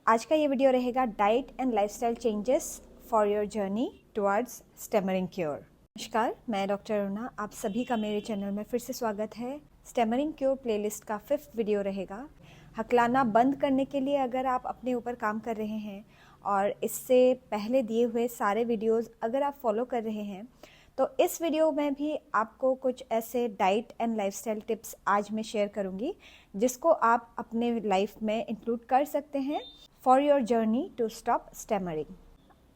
आज का ये वीडियो रहेगा diet and lifestyle changes for your journey towards stammering cure. नमस्कार, मैं डॉक्टर अरुणा, आप सभी का मेरे चैनल में फिर से स्वागत है। स्टैमरिंग क्योर प्लेलिस्ट का 5th वीडियो रहेगा। हकलाना बंद करने के लिए अगर आप अपने ऊपर काम कर रहे हैं और इससे पहले दिए हुए सारे वीडियोस अगर आप फॉलो कर रहे हैं तो इस वीडियो में भी आपको कुछ ऐसे डाइट एंड लाइफस्टाइल टिप्स आज मैं शेयर करूंगी जिसको आप अपने लाइफ में इंक्लूड कर सकते हैं for your journey to stop stammering.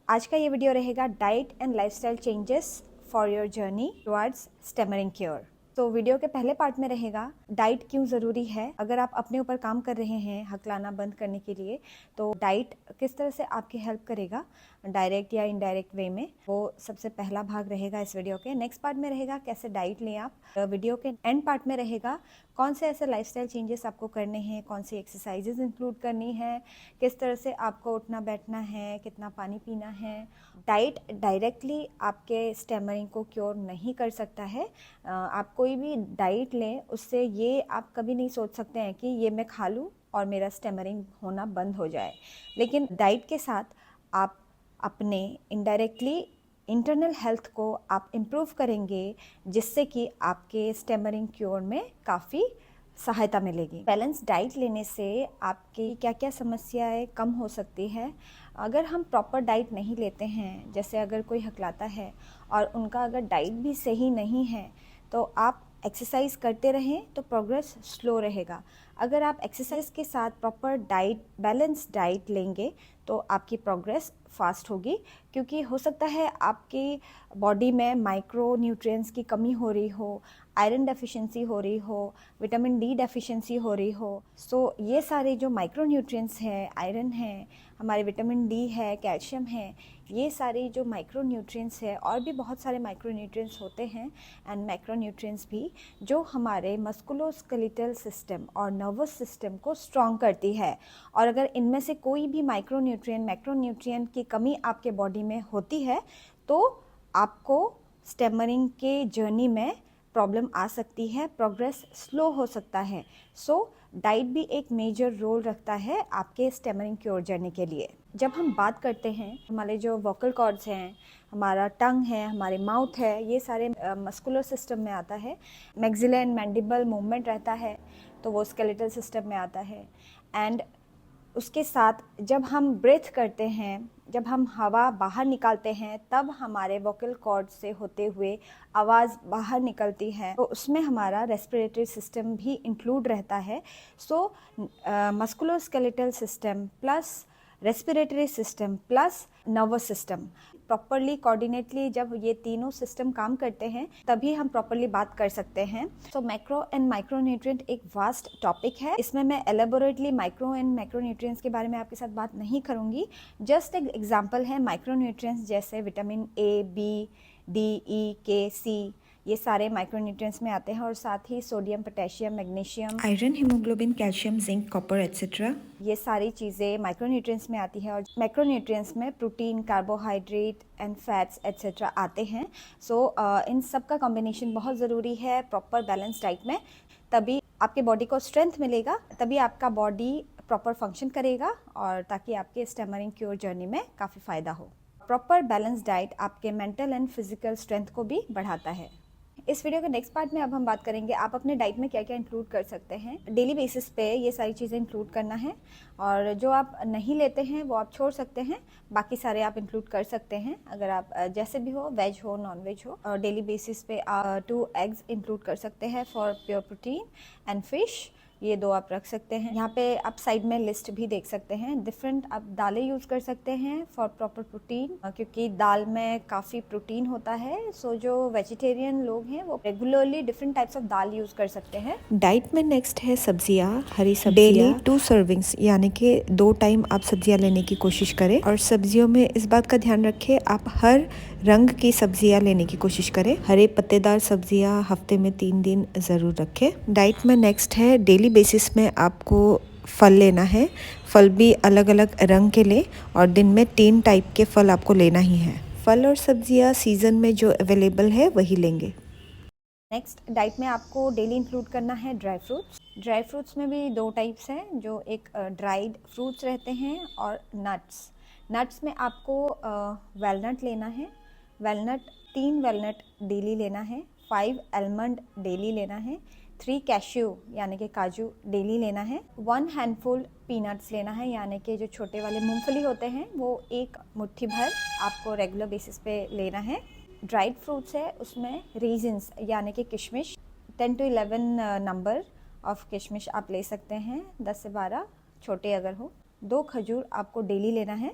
आज का ये वीडियो रहेगा diet and lifestyle changes for your journey towards stammering cure. तो वीडियो के पहले पार्ट में रहेगा डाइट क्यों ज़रूरी है। अगर आप अपने ऊपर काम कर रहे हैं हकलाना बंद करने के लिए तो डाइट किस तरह से आपकी हेल्प करेगा डायरेक्ट या इनडायरेक्ट वे में, वो सबसे पहला भाग रहेगा इस वीडियो के। नेक्स्ट पार्ट में रहेगा कैसे डाइट लें आप। वीडियो के एंड पार्ट में रहेगा कौन से ऐसे लाइफस्टाइल चेंजेस आपको करने हैं, कौन सी एक्सरसाइजेज इंक्लूड करनी है, किस तरह से आपको उठना बैठना है, कितना पानी पीना है। डाइट डायरेक्टली आपके स्टैमरिंग को क्योर नहीं कर सकता है। आप कोई भी डाइट लें उससे ये आप कभी नहीं सोच सकते हैं कि ये मैं खा लूँ और मेरा स्टैमरिंग होना बंद हो जाए। लेकिन डाइट के साथ आप अपने इनडायरेक्टली इंटरनल हेल्थ को आप इम्प्रूव करेंगे जिससे कि आपके स्टैमरिंग क्योर में काफ़ी सहायता मिलेगी। बैलेंस डाइट लेने से आपकी क्या क्या समस्याएं कम हो सकती है। अगर हम प्रॉपर डाइट नहीं लेते हैं, जैसे अगर कोई हकलाता है और उनका अगर डाइट भी सही नहीं है तो आप एक्सरसाइज करते रहें तो प्रोग्रेस स्लो रहेगा। अगर आप एक्सरसाइज के साथ प्रॉपर डाइट, बैलेंस डाइट लेंगे तो आपकी प्रोग्रेस फास्ट होगी, क्योंकि हो सकता है आपकी बॉडी में माइक्रो न्यूट्रिएंट्स की कमी हो रही हो, आयरन डेफिशिएंसी हो रही हो, विटामिन डी डेफिशिएंसी हो रही हो। सो ये सारे जो माइक्रो न्यूट्रिएंट्स हैं, आयरन है, हमारे विटामिन डी है, कैल्शियम है, ये सारे जो माइक्रो न्यूट्रिएंट्स है और भी बहुत सारे माइक्रो न्यूट्रिएंट्स होते हैं एंड मैक्रो न्यूट्रिएंट्स भी, जो हमारे मस्कुलोस्केलेटल सिस्टम और नर्वस सिस्टम को स्ट्रॉन्ग करती है। और अगर इनमें से कोई भी माइक्रो न्यूट्रिएंट, मैक्रो न्यूट्रिएंट की कमी आपके बॉडी में होती है तो आपको स्टैमरिंग के जर्नी में प्रॉब्लम आ सकती है, प्रोग्रेस स्लो हो सकता है। सो डाइट भी एक मेजर रोल रखता है आपके स्टैमरिंग क्योर जर्नी के लिए। जब हम बात करते हैं, हमारे जो वोकल कॉर्ड्स हैं, हमारा टंग है, हमारे माउथ है, ये सारे मस्कुलर सिस्टम में आता है। मैक्सिला एंड मैंडिबल मूवमेंट रहता है तो वो स्केलेटल सिस्टम में आता है। एंड उसके साथ जब हम ब्रेथ करते हैं, जब हम हवा बाहर निकालते हैं, तब हमारे वोकल कॉर्ड से होते हुए आवाज़ बाहर निकलती है, तो उसमें हमारा रेस्पिरेटरी सिस्टम भी इंक्लूड रहता है। So musculoskeletal system plus respiratory system plus nervous system properly coordinately जब ये तीनों सिस्टम काम करते हैं तभी हम प्रॉपरली बात कर सकते हैं। सो मैक्रो एंड माइक्रो न्यूट्रिएंट एक वास्ट टॉपिक है। इसमें मैं elaborately micro and macro nutrients के बारे में आपके साथ बात नहीं करूंगी। जस्ट एक एग्जांपल है माइक्रो न्यूट्रिएंट्स जैसे विटामिन ए, बी, डी, ई, के, सी, ये सारे माइक्रो न्यूट्रिएंट्स में आते हैं। और साथ ही sodium, potassium, magnesium, iron, haemoglobin, calcium, zinc, copper etcetera, ये सारी चीज़ें माइक्रो न्यूट्रिएंट्स में आती है। और मैक्रो न्यूट्रिएंट्स में protein, carbohydrate and fats etcetera आते हैं। सो इन सब का कॉम्बिनेशन बहुत ज़रूरी है प्रॉपर बैलेंस डाइट में, तभी आपके बॉडी को स्ट्रेंथ मिलेगा, तभी आपका बॉडी प्रॉपर फंक्शन करेगा और ताकि आपके स्टैमरिंग क्योर जर्नी में काफ़ी फ़ायदा हो। प्रॉपर बैलेंस डाइट आपके मेंटल एंड फिजिकल स्ट्रेंथ को भी बढ़ाता है। इस वीडियो के नेक्स्ट पार्ट में अब हम बात करेंगे आप अपने डाइट में क्या क्या इंक्लूड कर सकते हैं। डेली बेसिस पे ये सारी चीज़ें इंक्लूड करना है और जो आप नहीं लेते हैं वो आप छोड़ सकते हैं, बाकी सारे आप इंक्लूड कर सकते हैं। अगर आप जैसे भी हो, वेज हो, नॉन वेज हो, और डेली बेसिस पे 2 एग्स इंक्लूड कर सकते हैं for pure protein and fish, ये 2 आप रख सकते हैं। यहाँ पे आप साइड में लिस्ट भी देख सकते हैं। डिफरेंट आप दालें यूज़ कर सकते हैं फॉर प्रॉपर प्रोटीन, क्योंकि दाल में काफ़ी प्रोटीन होता है। सो जो वेजिटेरियन लोग हैं वो regularly different types of dal use कर सकते हैं। डाइट में नेक्स्ट है सब्जियां, हरी सब्जियां। डेली 2 सर्विंग्स यानी कि 2 टाइम आप सब्जियां लेने की कोशिश करें। और सब्जियों में इस बात का ध्यान रखें आप हर रंग की सब्जियां लेने की कोशिश करें। हरे पत्तेदार सब्जियां हफ्ते में 3 दिन ज़रूर रखें। डाइट में नेक्स्ट है डेली बेसिस में आपको फल लेना है। फल भी अलग अलग रंग के लें और दिन में 3 टाइप के फल आपको लेना ही है। फल और सब्जियां सीज़न में जो अवेलेबल है वही लेंगे। नेक्स्ट डाइट में आपको डेली इंक्लूड करना है ड्राई फ्रूट्स। ड्राई फ्रूट्स में भी दो टाइप्स हैं, जो एक ड्राइड फ्रूट्स रहते हैं और नट्स। नट्स में आपको वैलनट लेना है, वैलनट 3 वैलनट डेली लेना है, 5 आलमंड डेली लेना है, 3 कैश्यू यानी कि काजू डेली लेना है, 1 हैंडफुल पीनट्स लेना है यानी कि जो छोटे वाले मूंगफली होते हैं वो एक मुट्ठी भर आपको रेगुलर बेसिस पे लेना है। ड्राइड फ्रूट्स है उसमें रीजन्स यानी कि किशमिश 10 to 11 नंबर ऑफ किशमिश आप ले सकते हैं, 10 से 12 छोटे अगर हो। 2 खजूर आपको डेली लेना है।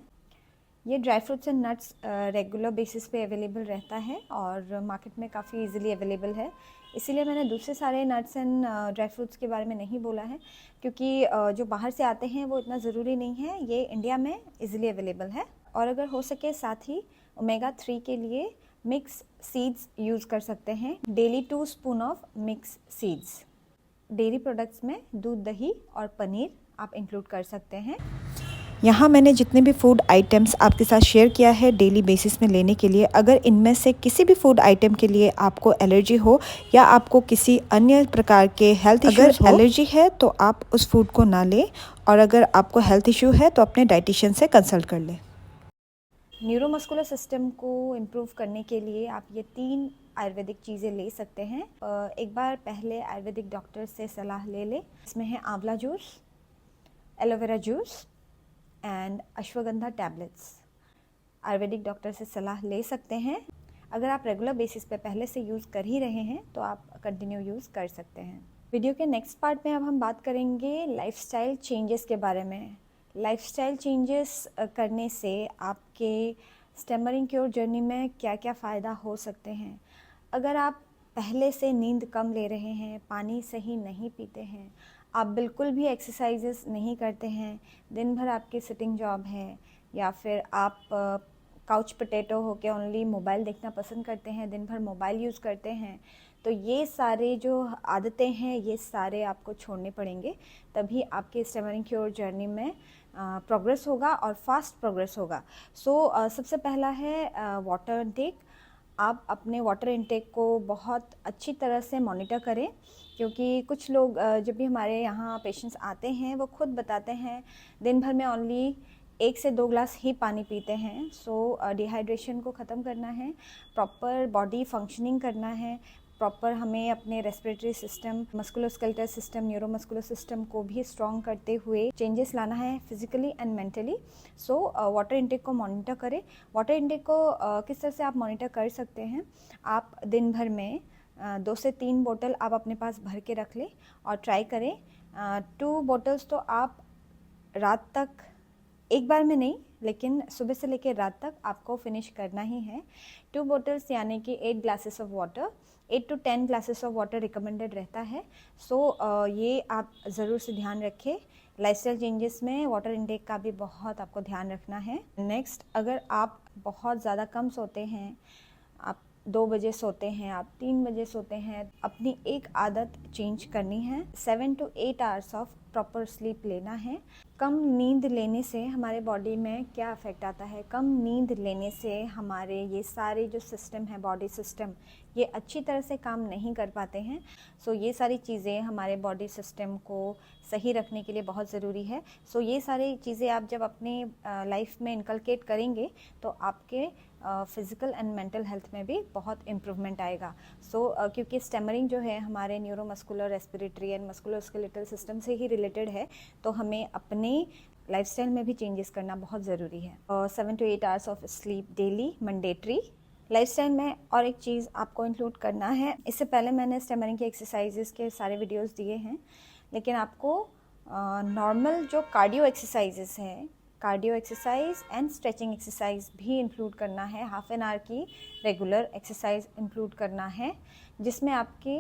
ये dry fruits and nuts regular basis पे अवेलेबल रहता है और मार्केट में काफ़ी इजीली अवेलेबल है, इसीलिए मैंने दूसरे सारे नट्स एंड ड्राई फ्रूट्स के बारे में नहीं बोला है, क्योंकि जो बाहर से आते हैं वो इतना ज़रूरी नहीं है, ये इंडिया में इजीली अवेलेबल है। और अगर हो सके साथ ही ओमेगा 3 के लिए मिक्स सीड्स यूज़ कर सकते हैं, daily 2 spoon of mix seeds. Dairy products में दूध, दही और पनीर आप इंक्लूड कर सकते हैं। यहाँ मैंने जितने भी फूड आइटम्स आपके साथ शेयर किया है डेली बेसिस में लेने के लिए, अगर इनमें से किसी भी फूड आइटम के लिए आपको एलर्जी हो या आपको किसी अन्य प्रकार के हेल्थ इश्यूज हो, एलर्जी है तो आप उस फूड को ना लें, और अगर आपको हेल्थ इशू है तो अपने डाइटिशियन से कंसल्ट कर लें। न्यूरोमस्कुलर सिस्टम को इम्प्रूव करने के लिए आप ये 3 आयुर्वेदिक चीज़ें ले सकते हैं। एक बार पहले आयुर्वेदिक डॉक्टर से सलाह ले लें। इसमें है आंवला juice, aloe vera juice and ashwagandha tablets. Ayurvedic doctor से सलाह ले सकते हैं। अगर आप रेगुलर बेसिस पे पहले से यूज़ कर ही रहे हैं तो आप कंटिन्यू यूज़ कर सकते हैं। वीडियो के नेक्स्ट पार्ट में अब हम बात करेंगे लाइफस्टाइल चेंजेस के बारे में। लाइफस्टाइल चेंजेस करने से आपके स्टैमरिंग क्योर जर्नी में क्या क्या फ़ायदा हो सकते हैं। अगर आप पहले से नींद कम ले रहे हैं, पानी सही नहीं पीते हैं, आप बिल्कुल भी एक्सरसाइजेस नहीं करते हैं, दिन भर आपकी सिटिंग जॉब है, या फिर आप काउच पोटैटो होके ओनली मोबाइल देखना पसंद करते हैं, दिन भर मोबाइल यूज़ करते हैं, तो ये सारे जो आदतें हैं ये सारे आपको छोड़ने पड़ेंगे, तभी आपके स्टैमरिंग क्योर जर्नी में प्रोग्रेस होगा और फास्ट प्रोग्रेस होगा। सो सबसे पहला है वाटर इनटेक। आप अपने वाटर इनटेक को बहुत अच्छी तरह से मॉनिटर करें, क्योंकि कुछ लोग जब भी हमारे यहाँ पेशेंट्स आते हैं वो खुद बताते हैं दिन भर में ओनली 1 से 2 ग्लास ही पानी पीते हैं। सो डिहाइड्रेशन को ख़त्म करना है, प्रॉपर बॉडी फंक्शनिंग करना है, प्रॉपर हमें अपने respiratory system, musculoskeletal system, neuromuscular system को भी स्ट्रॉन्ग करते हुए चेंजेस लाना है physically and mentally. So water intake को मॉनिटर करें। वाटर इनटेक को किस तरह से आप मॉनिटर कर सकते हैं, आप दिन भर में 2 से 3 बोतल आप अपने पास भर के रख लें और ट्राई करें 2 बोतल्स तो आप रात तक, एक बार में नहीं लेकिन सुबह से लेकर रात तक आपको फिनिश करना ही है। 2 बोतल्स यानी कि 8 glasses of water, 8 to 10 glasses of water recommended रहता है। सो ये आप ज़रूर से ध्यान रखें। लाइफस्टाइल चेंजेस में वाटर इनटेक का भी बहुत आपको ध्यान रखना है। नेक्स्ट, अगर आप बहुत ज़्यादा कम सोते हैं, आप 2 बजे सोते हैं, आप 3 बजे सोते हैं, अपनी एक आदत चेंज करनी है। 7 to 8 hours of proper sleep लेना है। कम नींद लेने से हमारे बॉडी में क्या इफ़ेक्ट आता है, कम नींद लेने से हमारे ये सारे जो सिस्टम है, बॉडी सिस्टम, ये अच्छी तरह से काम नहीं कर पाते हैं। सो ये सारी चीज़ें हमारे बॉडी सिस्टम को सही रखने के लिए बहुत ज़रूरी है। सो ये सारी चीज़ें आप जब अपने लाइफ में इनकलकेट करेंगे तो आपके फिज़िकल एंड मेंटल हेल्थ में भी बहुत इम्प्रूवमेंट आएगा। क्योंकि स्टैमरिंग जो है हमारे neuromuscular, respiratory and musculoskeletal system से ही रिलेटेड है, तो हमें अपने लाइफस्टाइल में भी चेंजेस करना बहुत ज़रूरी है। 7 to 8 hours of sleep daily mandatory. Lifestyle में और एक चीज़ आपको इंक्लूड करना है, इससे पहले मैंने स्टैमरिंग के एक्सरसाइजेस के सारे वीडियोस दिए हैं, लेकिन आपको नॉर्मल जो कार्डियो एक्सरसाइजेस हैं, cardio exercise and stretching exercise भी इंक्लूड करना है। हाफ एन आवर की रेगुलर एक्सरसाइज इंक्लूड करना है, जिसमें आपकी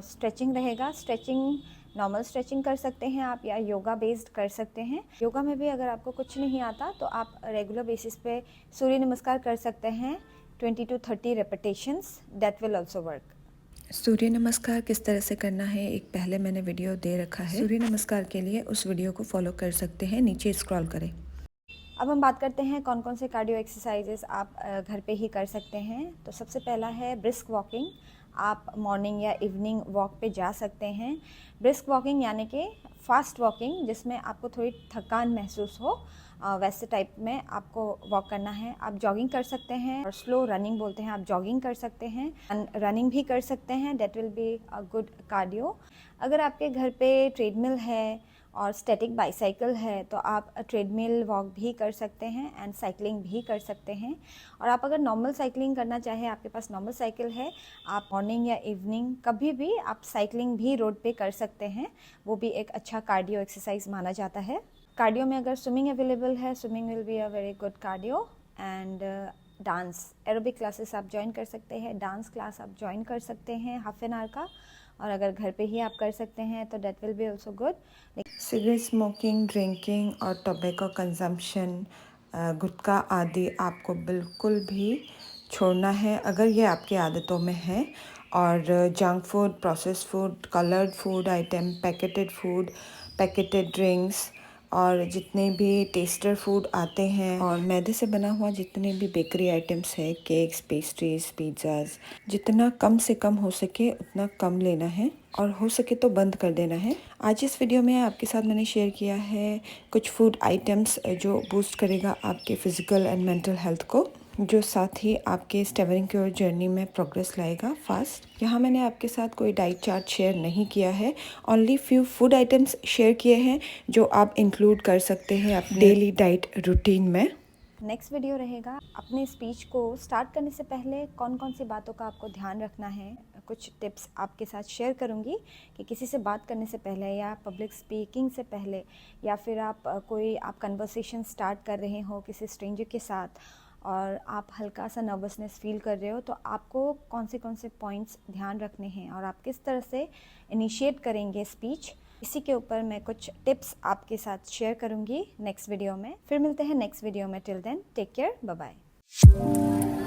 स्ट्रेचिंग रहेगा। स्ट्रेचिंग नॉर्मल स्ट्रेचिंग कर सकते हैं आप, या योगा बेस्ड कर सकते हैं। योगा में भी अगर आपको कुछ नहीं आता तो आप रेगुलर बेसिस पे सूर्य नमस्कार कर सकते हैं 20 to 30 repetitions, that will also work. Surya Namaskar किस तरह से करना है, एक पहले मैंने वीडियो दे रखा है। सूर्य नमस्कार के लिए उस वीडियो को फॉलो कर सकते हैं, नीचे स्क्रॉल करें। अब हम बात करते हैं कौन कौन से कार्डियो एक्सरसाइजेस आप घर पे ही कर सकते हैं। तो सबसे पहला है ब्रिस्क वॉकिंग। आप मॉर्निंग या इवनिंग वॉक पे जा सकते हैं। ब्रिस्क वॉकिंग यानी कि फास्ट वॉकिंग, जिसमें आपको थोड़ी थकान महसूस हो, वैसे टाइप में आपको वॉक करना है। आप जॉगिंग कर सकते हैं, और स्लो रनिंग बोलते हैं, आप जॉगिंग कर सकते हैं, रनिंग भी कर सकते हैं। That will be a good cardio. अगर आपके घर पे ट्रेडमिल है और स्टैटिक बाईसाइकिल है तो आप ट्रेडमिल वॉक भी कर सकते हैं एंड साइकिलिंग भी कर सकते हैं। और आप अगर नॉर्मल साइकिलिंग करना चाहें, आपके पास नॉर्मल साइकिल है, आप मॉर्निंग या इवनिंग कभी भी आप साइकिलिंग भी रोड पे कर सकते हैं। वो भी एक अच्छा कार्डियो एक्सरसाइज माना जाता है। कार्डियो में अगर स्विमिंग अवेलेबल है, swimming will be a very good cardio. And dance, aerobic classes आप ज्वाइन कर सकते हैं, डांस क्लास आप ज्वाइन कर सकते हैं हाफ एन आवर का। और अगर घर पे ही आप कर सकते हैं तो that will be also good. Cigarette smoking, drinking और टोबैको कंजम्पशन, गुटखा आदि आपको बिल्कुल भी छोड़ना है अगर ये आपकी आदतों में है। और junk food, processed food, coloured food item, packeted drinks और जितने भी टेस्टर फूड आते हैं और मैदे से बना हुआ जितने भी बेकरी आइटम्स है, केक्स, पेस्ट्रीज, पिज़्ज़ाज़, जितना कम से कम हो सके उतना कम लेना है और हो सके तो बंद कर देना है। आज इस वीडियो में आपके साथ मैंने शेयर किया है कुछ फूड आइटम्स जो बूस्ट करेगा आपके फिजिकल एंड मेंटल हेल्थ को, जो साथ ही आपके स्टेमरिंग क्योर जर्नी में प्रोग्रेस लाएगा फास्ट। यहाँ मैंने आपके साथ कोई डाइट चार्ट शेयर नहीं किया है, only few food items share किए हैं जो आप इंक्लूड कर सकते हैं अपने डेली डाइट रूटीन में। नेक्स्ट वीडियो रहेगा, अपने स्पीच को स्टार्ट करने से पहले कौन कौन सी बातों का आपको ध्यान रखना है। कुछ टिप्स आपके साथ शेयर करूंगी कि किसी से बात करने से पहले या पब्लिक स्पीकिंग से पहले, या फिर आप आप कन्वर्सेशन स्टार्ट कर रहे हो किसी स्ट्रेंजर के साथ और आप हल्का सा नर्वसनेस फील कर रहे हो, तो आपको कौन से पॉइंट्स ध्यान रखने हैं और आप किस तरह से इनिशिएट करेंगे स्पीच, इसी के ऊपर मैं कुछ टिप्स आपके साथ शेयर करूंगी नेक्स्ट वीडियो में। फिर मिलते हैं नेक्स्ट वीडियो में। Till then take care, bye bye.